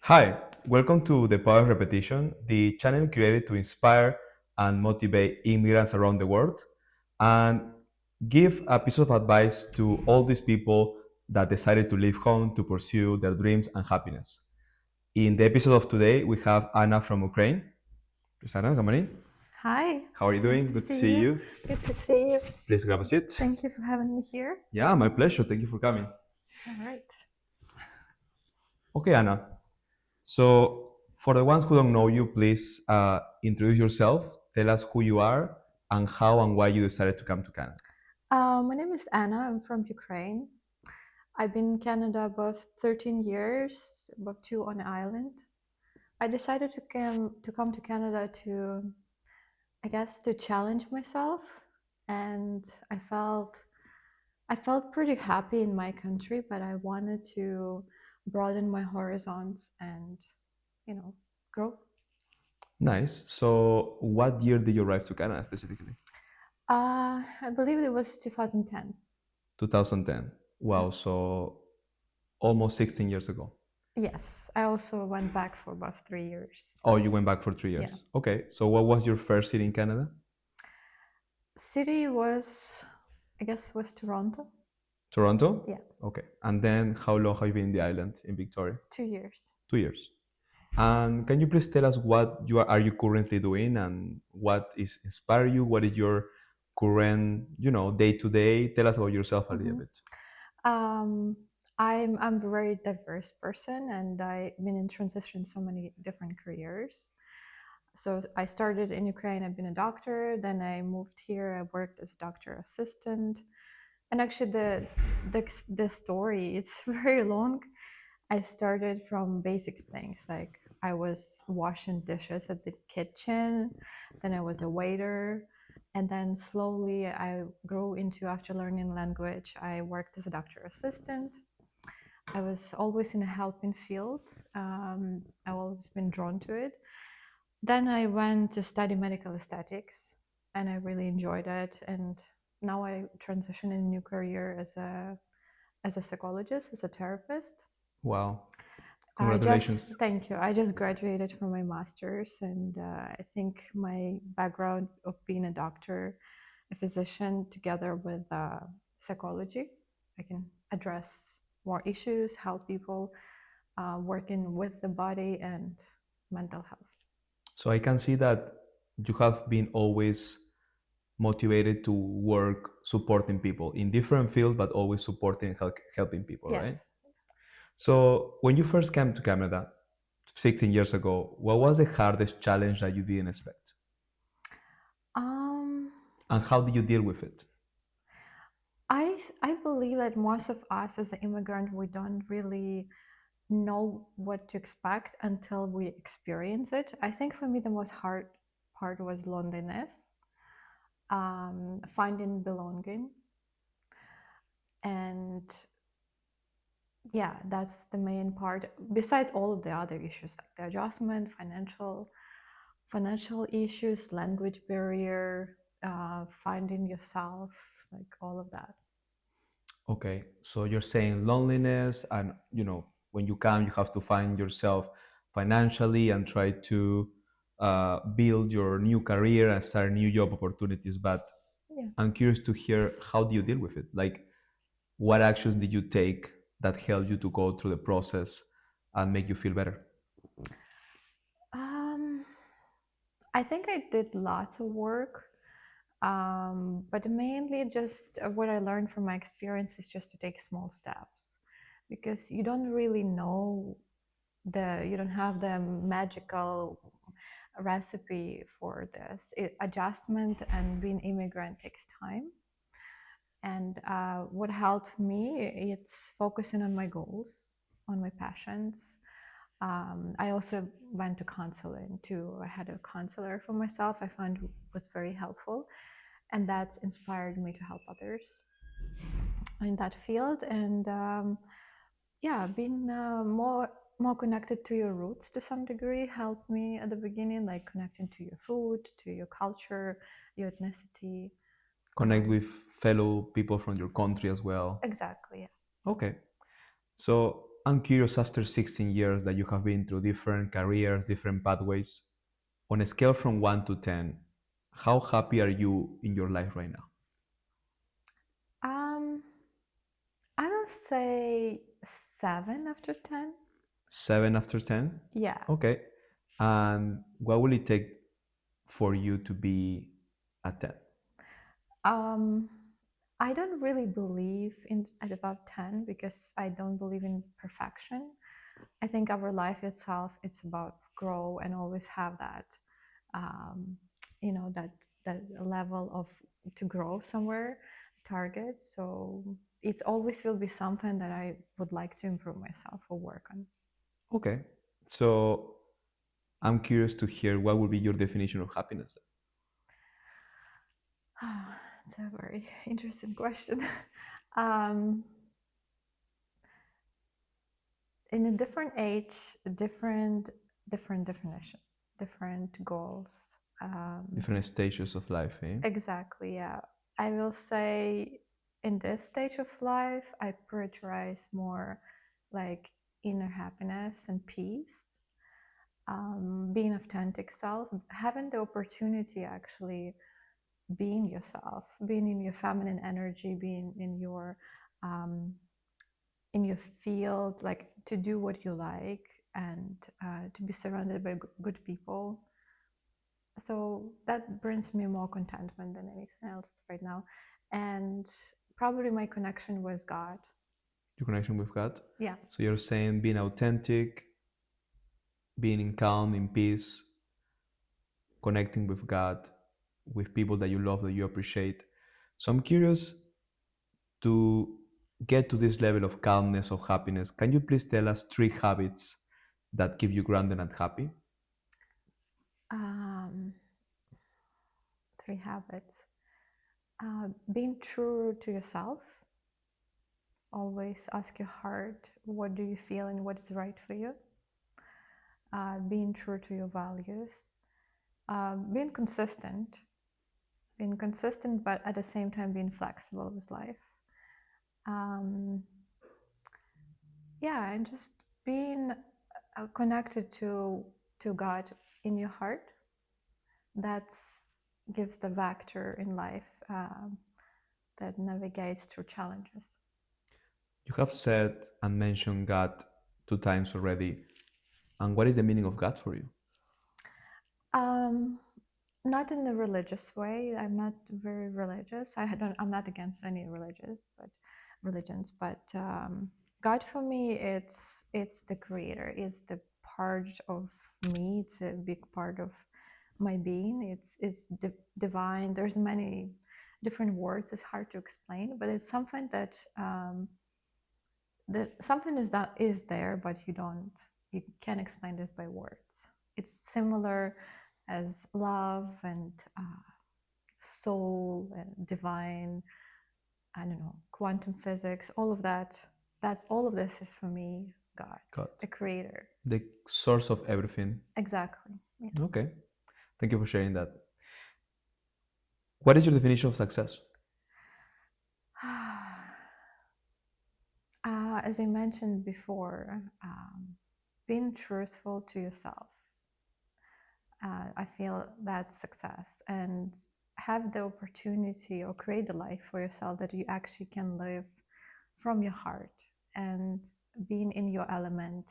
Hi, welcome to The Power of Repetition, the channel created to inspire and motivate immigrants around the world and give a piece of advice to all these people that decided to leave home to pursue their dreams and happiness. In the episode of today, we have Anna from Ukraine. Please, Anna, come on in. Hi, How are you nice doing? to Good to see see you. you. Good to see you. Please grab a seat. Thank you for having me here. Yeah, my pleasure. Thank you for coming. All right. Okay, Anna. So, for the ones who don't know you, please introduce yourself. Tell us who you are and how and why you decided to come to Canada. My name is Anna. I'm from Ukraine. I've been in Canada about 13 years, about two on the island. I decided to come to Canada to, I guess, to challenge myself, and I felt pretty happy in my country, but I wanted to broaden my horizons and, you know, grow. Nice. So, what year did you arrive to Canada specifically? I believe it was 2010. 2010. Yeah. Wow. So, almost 16 years ago. Yes, I also went back for about 3 years. Oh, you went back for three Yeah. years. Okay. So, what was your first city in Canada? City was, I guess, was Toronto. Toronto? Yeah, Okay. And then, how long have you been in the island in Victoria? 2 years. 2 years. And can you please tell us what are you currently doing and what is inspire you? What is your current, day to day? Tell us about yourself a little hmm bit. Um, I'm a very diverse person, and I've been in transition so many different careers. So I started in Ukraine. I've been a doctor. Then I moved here. I worked as a doctor assistant. And actually, the story it's very long. I started from basic things like I was washing dishes at the kitchen, then I was a waiter, and then slowly I grew into after learning language. I worked as a doctor assistant. I was always in a helping field. I've always been drawn to it. Then I went to study medical aesthetics, and I really enjoyed it. And now I transition in a new career as a psychologist, as a therapist. Wow. I just Congratulations. thank you. I just graduated from my master's, and I think my background of being a doctor, a physician, together with psychology, I can address more issues, help people working with the body and mental health. So I can see that you have been always motivated to work supporting people in different fields, but always supporting helping people, right? Yes. So when you first came to Canada 16 years ago, what was the hardest challenge that you didn't expect? Um, And how did you deal with it? I believe that most of us as an immigrant, we don't really know what to expect until we experience it. I think for me, the most hard part was loneliness, finding belonging. And yeah, that's the main part. Besides all of the other issues like the adjustment, financial issues, language barrier, finding yourself, like all of that. Okay, so you're saying loneliness, and when you come, you have to find yourself financially and try to build your new career and start new job opportunities. But Yeah. I'm curious to hear, how do you deal with it? Like, what actions did you take that helped you to go through the process and make you feel better? Um, I think I did lots of work, but mainly just what I learned from my experience is just to take small steps, because you don't really know you don't have the magical recipe for this. Adjustment and being immigrant takes time. And what helped me, it's focusing on my goals, on my passions. I also went to counseling too. I had a counselor for myself. I found was very helpful, and that inspired me to help others in that field. And yeah, being more connected to your roots to some degree helped me at the beginning, like connecting to your food, to your culture, your ethnicity. Connect with fellow people from your country as well. Exactly. Yeah. Okay. So I'm curious, after 16 years that you have been through different careers, different pathways, on a scale from 1 to 10, how happy are you in your life right now? Um, I will say 7 after 10. 7 after 10? Yeah. Okay. And what will it take for you to be a 10? Um, I don't really believe in at about 10 because I don't believe in perfection. I think our life itself, it's about grow and always have that, um, that level of to grow somewhere, target. So it's always will be something that I would like to improve myself or work on. Okay. So I'm curious to hear what would be your definition of happiness. It's a very interesting question. um, in a different age, different definition, different goals. Different stages of life, eh? Exactly, yeah. I will say in this stage of life, I prioritize more like inner happiness and peace, being authentic self, having the opportunity actually being yourself, being in your feminine energy, being um, in your field, like to do what you like and to be surrounded by good people. So that brings me more contentment than anything else right now. And probably my connection with God. Your connection with God. Yeah. So you're saying being authentic, being in calm, in peace, connecting with God, with people that you love, that you appreciate. So I'm curious to get to this level of calmness, of happiness. Can you please tell us three habits that keep you grounded and happy? Um, three habits. Being true to yourself. Always ask your heart, what do you feel and what is right for you? Being true to your values. Being consistent, but at the same time being flexible with life. Um, yeah, and just being connected to God in your heart. That's gives the vector in life that navigates through challenges. You have said and mentioned God two times already. And what is the meaning of God for you? Um, Not in a religious way. I'm not very religious. I'm not against any religions, but God for me, it's the creator. It's the part of me. It's a big part of my being. It's divine. There's many different words. It's hard to explain, but it's something that something is there, but you can't explain this by words. It's similar as love and soul and divine, I don't know, quantum physics, all of that. That all of this is for me God, God, the creator. the source of everything. Exactly. Yes. Okay. Thank you for sharing that. What is your definition of success? As I mentioned before, being truthful to yourself. I feel that's success, and have the opportunity or create a life for yourself that you actually can live from your heart and being in your element,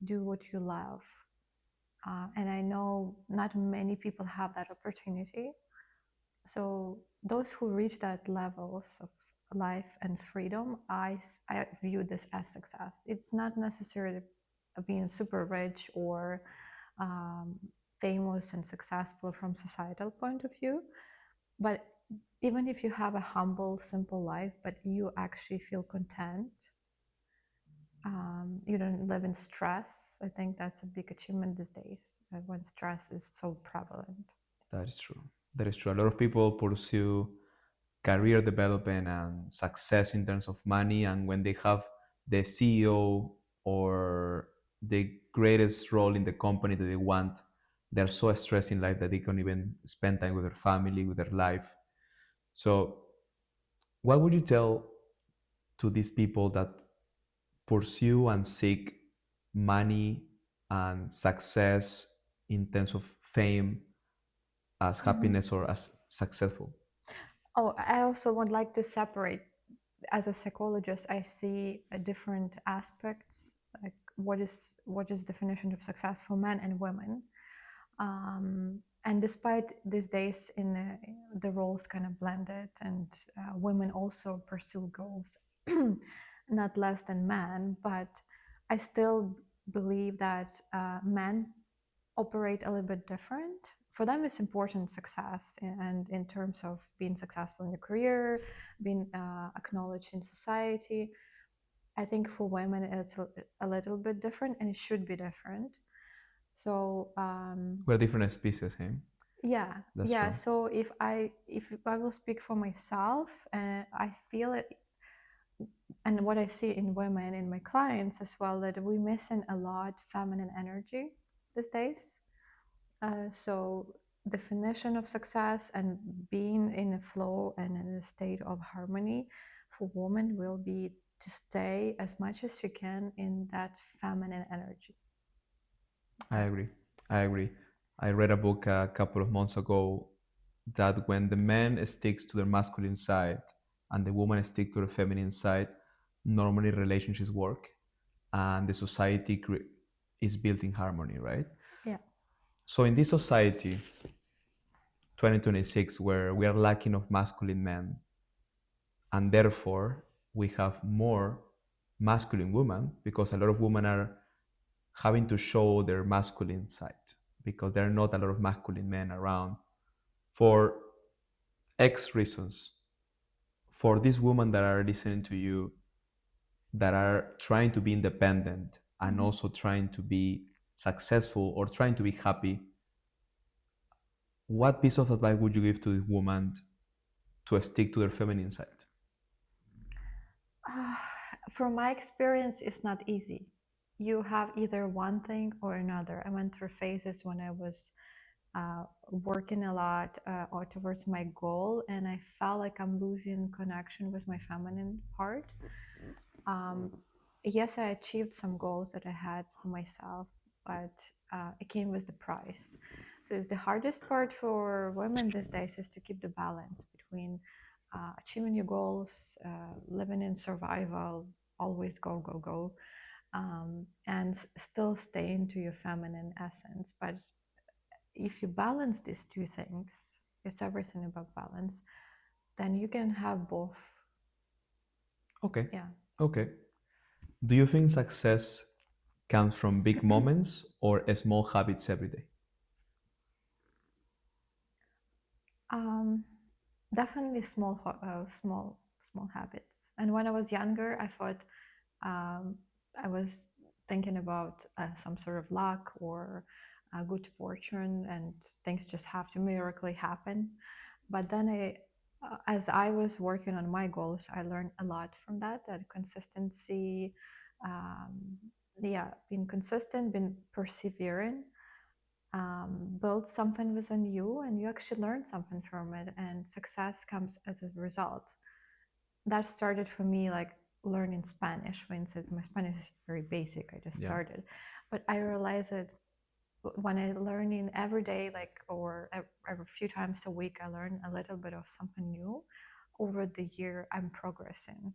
do what you love. And I know not many people have that opportunity. So those who reach that levels of life and freedom, I view this as success. It's not necessarily being super rich or um, famous and successful from societal point of view, but even if you have a humble, simple life, but you actually feel content, you don't live in stress. I think that's a big achievement these days when stress is so prevalent. That is true. That is true. A lot of people pursue career development and success in terms of money, and when they have the CEO or the greatest role in the company that they want, they're so stressed in life that they can't even spend time with their family, with their life. So what would you tell to these people that pursue and seek money and success in terms of fame as Mhm. happiness or as successful? Oh, I also would like to separate. As a psychologist, I see different aspects, like what is definition of success for men and women. And despite these days in the roles kind of blended, and women also pursue goals not less than men, but I still believe that men operate a little bit different. For them, it's important success, and in terms of being successful in your career, being acknowledged in society. I think for women, it's a little bit different, and it should be different. So We're different species, eh? yeah, That's yeah. true. So if I will speak for myself, I feel it, and what I see in women, in my clients as well, that we missing a lot feminine energy these days. So definition of success and being in a flow and in a state of harmony for women will be to stay as much as you can in that feminine energy. I Yeah, agree. I agree. I read a book a couple of months ago that when the man sticks to their masculine side and the woman sticks to the feminine side, normally relationships work and the society is built in harmony, right? yeah. So in this society, 2026, where we are lacking of masculine men, and therefore we have more masculine women because a lot of women are having to show their masculine side because there are not a lot of masculine men around for X reasons. For these women that are listening to you, that are trying to be independent and Mhm. also trying to be successful or trying to be happy, what piece of advice would you give to this woman to stick to their feminine side? From my experience, it's not easy. You have either one thing or another. I went through phases when I was working a lot or towards my goal, and I felt like I'm losing connection with my feminine part. Um, yes, I achieved some goals that I had for myself, but it came with the price. So it's the hardest part for women these days is to keep the balance between achieving your goals, living in survival, always go, go, go, and still staying to your feminine essence. But if you balance these two things, it's everything about balance, then you can have both. Okay, Yeah. okay. Do you think success comes from big moments or small habits every day? Um, Definitely small habits. And when I was younger, I thought I was thinking about some sort of luck or good fortune, and things just have to miraculously happen. But then as I was working on my goals, I learned a lot from that. That consistency, um, yeah, being consistent, being persevering, build something within you, and you actually learn something from it, and success comes as a result. That started for me like learning Spanish. For instance, my Spanish is very basic. I just Yeah. started, but I realized that when I learning every day, like or every few times a week, I learn a little bit of something new. Over the year, I'm progressing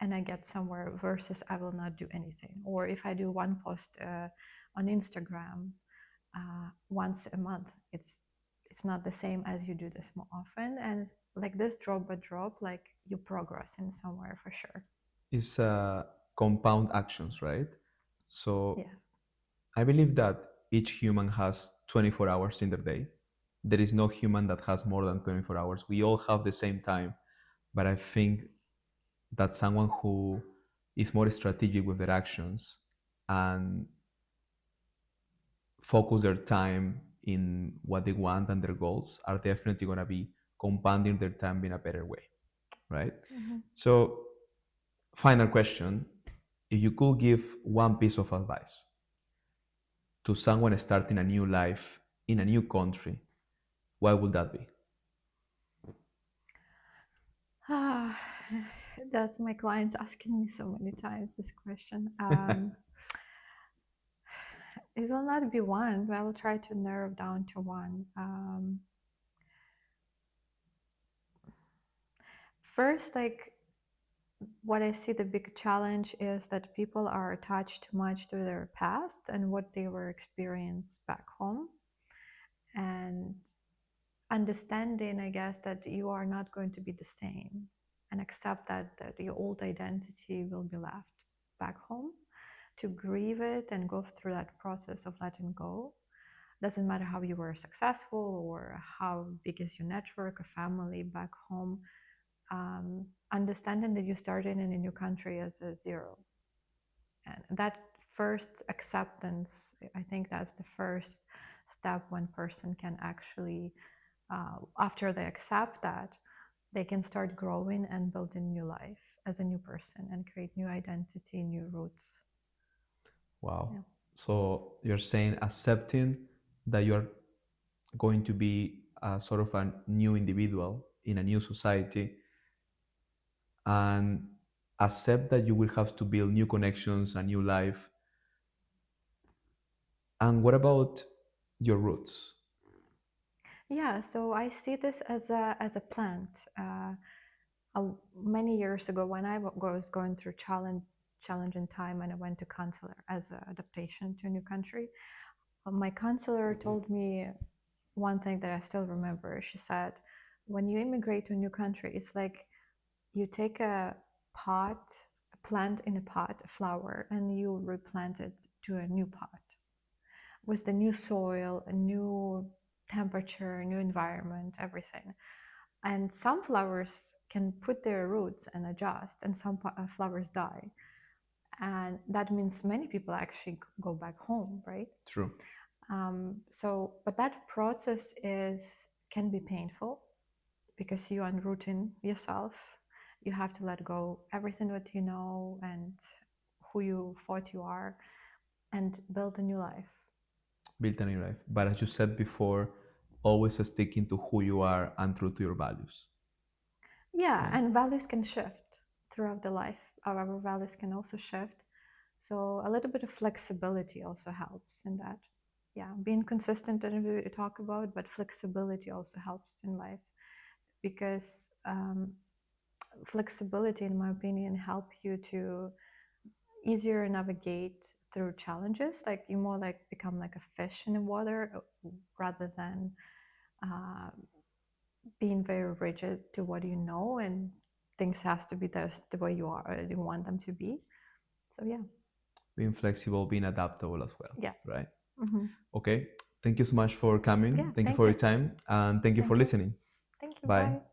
and I get somewhere versus I will not do anything. Or if I do one post on Instagram once a month, it's not the same as you do this more often. And like this drop by drop, like you progress in somewhere for sure. It's compound actions, right? So Yes. I believe that each human has 24 hours in their day. There is no human that has more than 24 hours. We all have the same time, but I think that someone who is more strategic with their actions and focus their time in what they want and their goals are definitely going to be compounding their time in a better way, right? Hmm. So, final question: if you could give one piece of advice to someone starting a new life in a new country, what would that be? That's my clients asking me so many times this question. It will not be one, but I will try to narrow down to one. First, like what I see the big challenge is that people are attached too much to their past and what they were experienced back home. And understanding, I guess, that you are not going to be the same and accept that your old identity will be left back home, to grieve it and go through that process of letting go. Doesn't matter how you were successful or how big is your network or family back home. Understanding that you started in a new country as a zero, and that first acceptance, I think that's the first step one person can actually, after they accept that, they can start growing and building new life as a new person and create new identity, new roots. Wow. Yeah. So you're saying accepting that you're going to be a sort of a new individual in a new society, and accept that you will have to build new connections, a new life. And what about your roots? Yeah, so I see this as a plant. Many years ago, when was going through challenging time, and I went to counselor as an adaptation to a new country, my counselor told me one thing that I still remember. She said, when you immigrate to a new country, it's like you take a pot, a plant in a pot, a flower, and you replant it to a new pot with the new soil, a new temperature, new environment, everything. And some flowers can put their roots and adjust, and some flowers die. And that means many people actually go back home, right? True. But that process is can be painful because you unrooting yourself. You have to let go everything that you know and who you thought you are, and build a new life. Build a new life. But as you said before, always sticking to who you are and true to your values. Yeah, Yeah. and values can shift throughout the life. Our values can also shift. So a little bit of flexibility also helps in that. Yeah, being consistent and we talk about, but flexibility also helps in life because flexibility, in my opinion, help you to easier navigate through challenges. Like you more like become like a fish in the water rather than uh, being very rigid to what you know and things has to be just the way you are or you want them to be. So yeah, Being flexible, being adaptable as well, yeah. right? Hmm. Okay. Thank you so much for coming. Yeah, Thank you thank for you. your time, and thank you for Thank you. listening. Thank you. Bye. Bye.